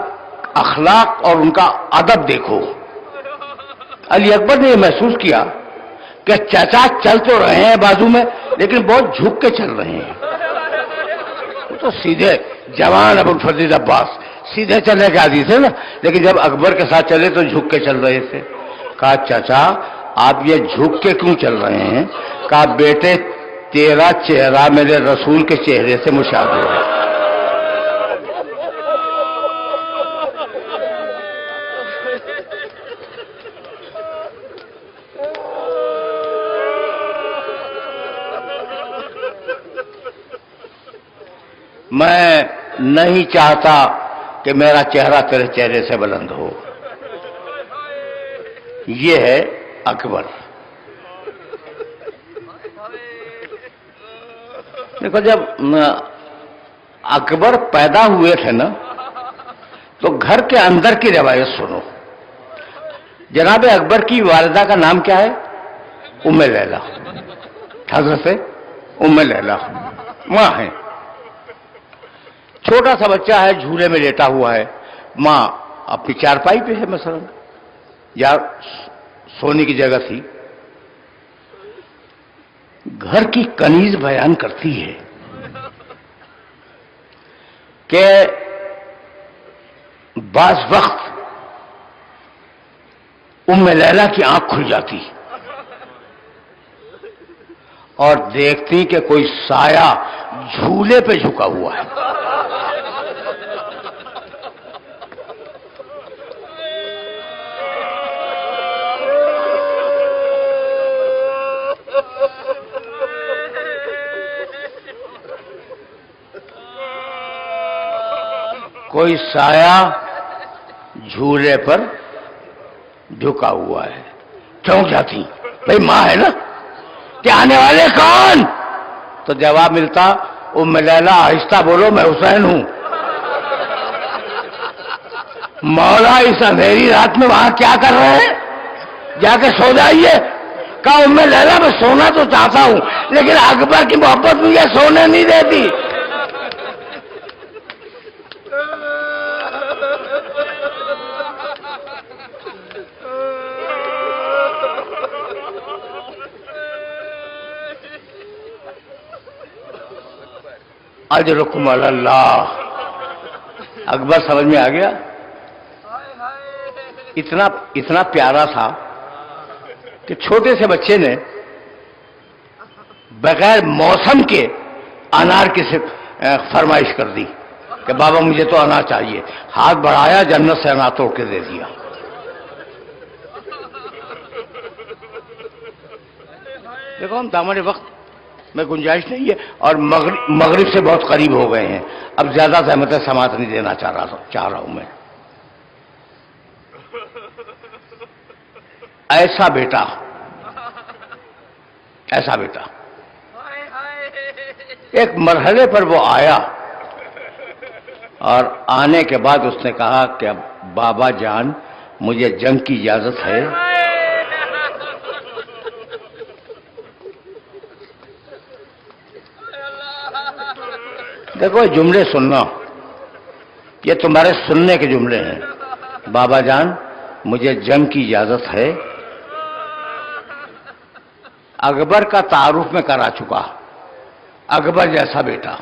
اخلاق اور ان کا ادب دیکھو۔ علی اکبر نے یہ محسوس کیا کہ چچا چل تو رہے ہیں بازو میں لیکن بہت جھک کے چل رہے ہیں۔ وہ تو سیدھے جوان ابو الفضل عباس سیدھے چلنے کے عادی تھے نا، لیکن جب اکبر کے ساتھ چلے تو جھک کے چل رہے تھے۔ کہا چچا آپ یہ جھک کے کیوں چل رہے ہیں؟ کہا بیٹے تیرا چہرہ میرے رسول کے چہرے سے مشابہ ہے۔ میں نہیں چاہتا کہ میرا چہرہ تیرے چہرے سے بلند ہو۔ یہ ہے اکبر۔ دیکھو جب اکبر پیدا ہوئے تھے نا تو گھر کے اندر کی روایت سنو۔ جناب اکبر کی والدہ کا نام کیا ہے؟ ام لیلہ، حضرت ام لیلہ ماں ہے۔ چھوٹا سا بچہ ہے، جھولے میں لیٹا ہوا ہے، ماں اپنی چارپائی پہ ہے مثلا، یا سونے کی جگہ تھی۔ گھر کی کنیز بیان کرتی ہے کہ بعض وقت ام لیلہ کی آنکھ کھل جاتی اور دیکھتی کہ کوئی سایہ جھولے پہ جھکا ہوا ہے۔ کوئی سایہ جھولے پر جھکا ہوا ہے، چونک جاتی، بھئی ماں ہے نا کہ آنے والے کون؟ تو جواب ملتا ام لیلہ آہستہ بولو میں حسین ہوں۔ مولا اس اندھیری رات میں وہاں کیا کر رہے ہیں؟ جا کے سو جائیے۔ کہا ام لیلہ میں سونا تو چاہتا ہوں لیکن اکبر کی محبت مجھے سونے نہیں دیتی۔ اجرکم علی اللہ۔ اکبر سمجھ میں آ گیا، اتنا پیارا تھا کہ چھوٹے سے بچے نے بغیر موسم کے انار کی فرمائش کر دی کہ بابا مجھے تو انار چاہیے۔ ہاتھ بڑھایا، جنت سے انار توڑ کے دے دیا۔ دیکھو ہم دامن وقت میں گنجائش نہیں ہے اور مغرب سے بہت قریب ہو گئے ہیں، اب زیادہ زحمت سماعت نہیں دینا چاہ رہا ہوں میں۔ ایسا بیٹا ایک مرحلے پر وہ آیا اور آنے کے بعد اس نے کہا کہ بابا جان مجھے جنگ کی اجازت ہے۔ دیکھو جملے سننا، یہ تمہارے سننے کے جملے ہیں۔ بابا جان مجھے جنگ کی اجازت ہے۔ اکبر کا تعارف میں کرا چکا، اکبر جیسا بیٹا،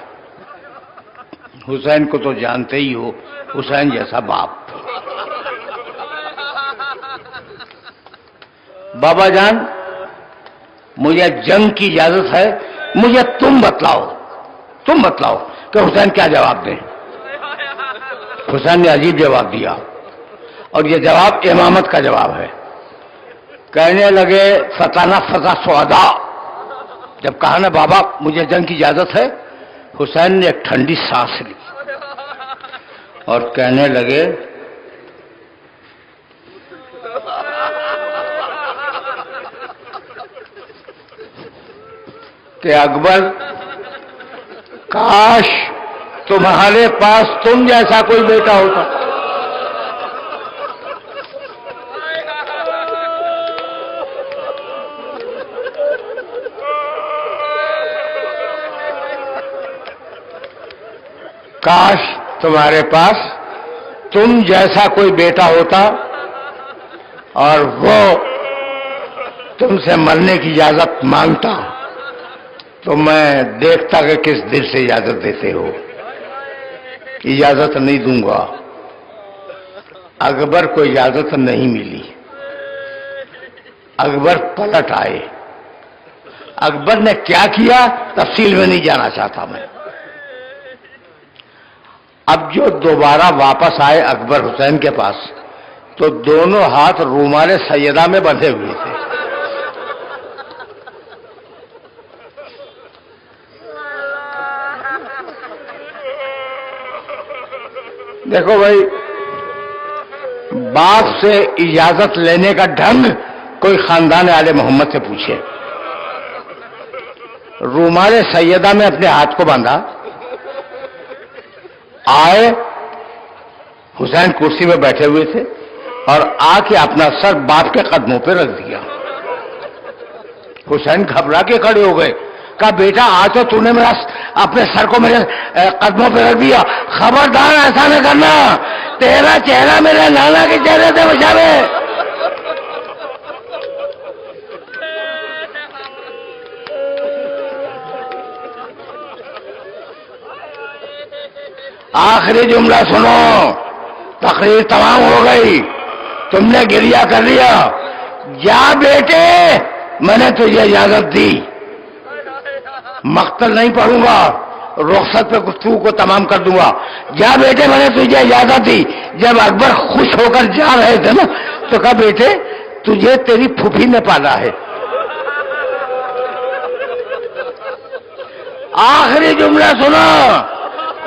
حسین کو تو جانتے ہی ہو، حسین جیسا باپ۔ بابا جان مجھے جنگ کی اجازت ہے، مجھے تم بتلاؤ کہ حسین کیا جواب دیں۔ حسین نے عجیب جواب دیا اور یہ جواب امامت کا جواب ہے۔ کہنے لگے فتح سودا۔ جب کہا نا بابا مجھے جنگ کی اجازت ہے، حسین نے ایک ٹھنڈی سانس لی اور کہنے لگے کہ اکبر کاش تمہارے پاس تم جیسا کوئی بیٹا ہوتا. کاش تمہارے پاس تم جیسا کوئی بیٹا ہوتا اور وہ تم سے مرنے کی اجازت مانگتا تو میں دیکھتا کہ کس دل سے اجازت دیتے ہو. اجازت نہیں دوں گا. اکبر کو اجازت نہیں ملی. اکبر پلٹ آئے. اکبر نے کیا کیا تفصیل میں نہیں جانا چاہتا میں. اب جو دوبارہ واپس آئے اکبر حسین کے پاس تو دونوں ہاتھ رومال سیدہ میں بندھے ہوئے تھے. دیکھو بھائی، باپ سے اجازت لینے کا ڈھنگ کوئی خاندان آل محمد سے پوچھے. رومال سیدہ میں اپنے ہاتھ کو باندھا. آئے، حسین کرسی میں بیٹھے ہوئے تھے اور آ کے اپنا سر باپ کے قدموں پہ رکھ دیا. حسین گھبرا کے کھڑے ہو گئے. کہا بیٹا آج تو تو نے میرا اپنے سر کو میرے قدموں پہ رکھ دیا. خبردار ایسا نہ کرنا، تیرا چہرہ میرے نانا کے چہرے سے بچاوے. آخری جملہ سنو. تقریر تمام ہو گئی، تم نے گریہ کر لیا. جا بیٹے، میں نے تجھے اجازت دی. مقتل نہیں پڑھوں گا، رخصت پہ گفتگو کو تمام کر دوں گا. جا بیٹے، میں نے تجھے اجازت دی. جب اکبر خوش ہو کر جا رہے تھے نا تو کہا بیٹے تجھے تیری پھوپھی نے پالا ہے. آخری جملہ سنو.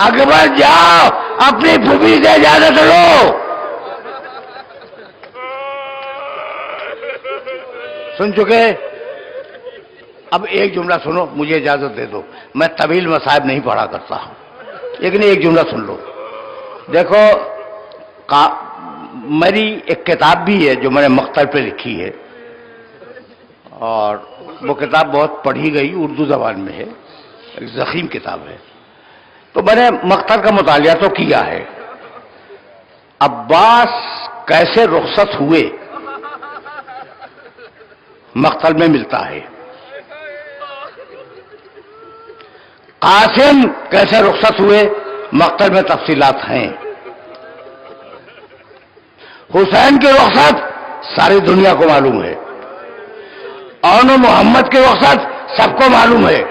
اکبر جاؤ، اپنی پھوپھی سے اجازت لو. سن چکے؟ اب ایک جملہ سنو، مجھے اجازت دے دو. میں طویل مصائب نہیں پڑھا کرتا ہوں، لیکن ایک جملہ سن لو. دیکھو، میری ایک کتاب بھی ہے جو میں نے مقتل پہ لکھی ہے، اور وہ کتاب بہت پڑھی گئی، اردو زبان میں ہے، ایک ضخیم کتاب ہے. تو میں نے مقتل کا مطالعہ تو کیا ہے. عباس کیسے رخصت ہوئے مقتل میں ملتا ہے. قاسم کیسے رخصت ہوئے مقتل میں تفصیلات ہیں. حسین کی رخصت ساری دنیا کو معلوم ہے، اور محمد کی رخصت سب کو معلوم ہے.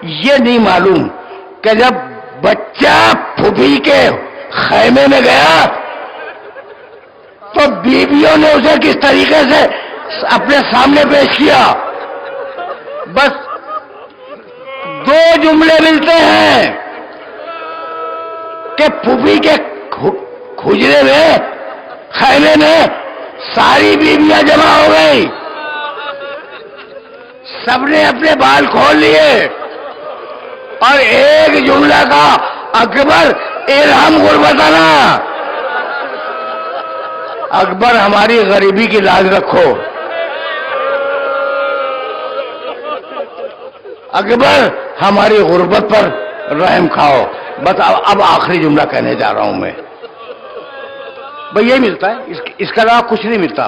یہ نہیں معلوم کہ جب بچہ پھوپھی کے خیمے میں گیا تو بیویوں نے اسے کس طریقے سے اپنے سامنے پیش کیا. بس دو جملے ملتے ہیں کہ پھوپھی کے کھجرے میں، خیمے میں ساری بیویاں جمع ہو گئی. سب نے اپنے بال کھول لیے اور ایک جملہ کا اکبر ارحم غربتنا. اکبر ہماری غریبی کی لاج رکھو. اکبر ہماری غربت پر رحم کھاؤ. بس اب آخری جملہ کہنے جا رہا ہوں میں. بھئی یہ ملتا ہے، اس کے علاوہ کچھ نہیں ملتا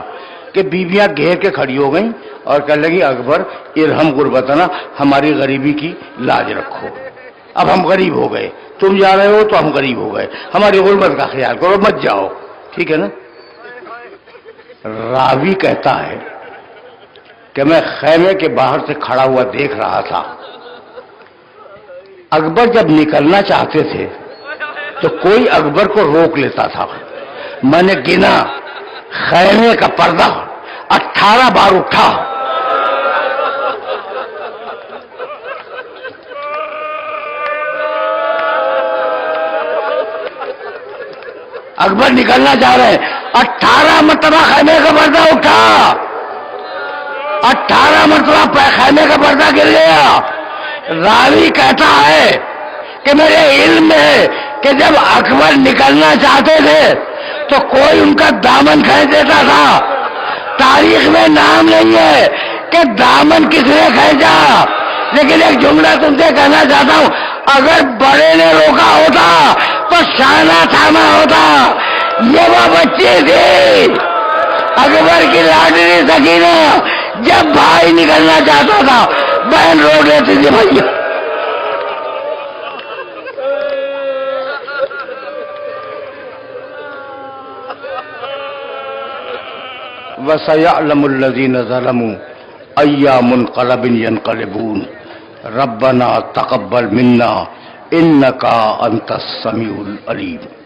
کہ بیویاں گھیر کے کھڑی ہو گئیں اور کہنے لگی اکبر ارحم غربتنا، ہماری غریبی کی لاج رکھو. اب ہم غریب ہو گئے، تم جا رہے ہو تو ہم غریب ہو گئے، ہماری غربت کا خیال کرو، مت جاؤ. ٹھیک ہے نا؟ راوی کہتا ہے کہ میں خیمے کے باہر سے کھڑا ہوا دیکھ رہا تھا. اکبر جب نکلنا چاہتے تھے تو کوئی اکبر کو روک لیتا تھا. میں نے گنا، خیمے کا پردہ 18 بار اٹھا. اکبر نکلنا چاہ رہے ہیں، 18 مرتبہ خیمے کا پردہ اٹھا، 18 مرتبہ خیمے کا پردہ گر گیا. راوی کہتا ہے کہ میرے علم میں ہے کہ جب اکبر نکلنا چاہتے تھے تو کوئی ان کا دامن کھینچ دیتا تھا. تاریخ میں نام نہیں ہے کہ دامن کس نے کھینچا، لیکن ایک جملہ تم سے کہنا چاہتا ہوں، اگر بڑے نے روکا ہوتا تو شانہ تھاما ہوتا. یہ وہ بچی تھی اکبر کی لاڈلی سکینہ، جب بھائی نکلنا چاہتا تھا بہن روک لیتی تھی بھائی. وَسَيَعْلَمُ الَّذِينَ ظَلَمُوا أَيَّ مُنْقَلَبٍ يَنْقَلِبُونَ رَبَّنَا تَقَبَّلْ مِنَّا إِنَّكَ أَنْتَ السَّمِيعُ الْعَلِيمُ.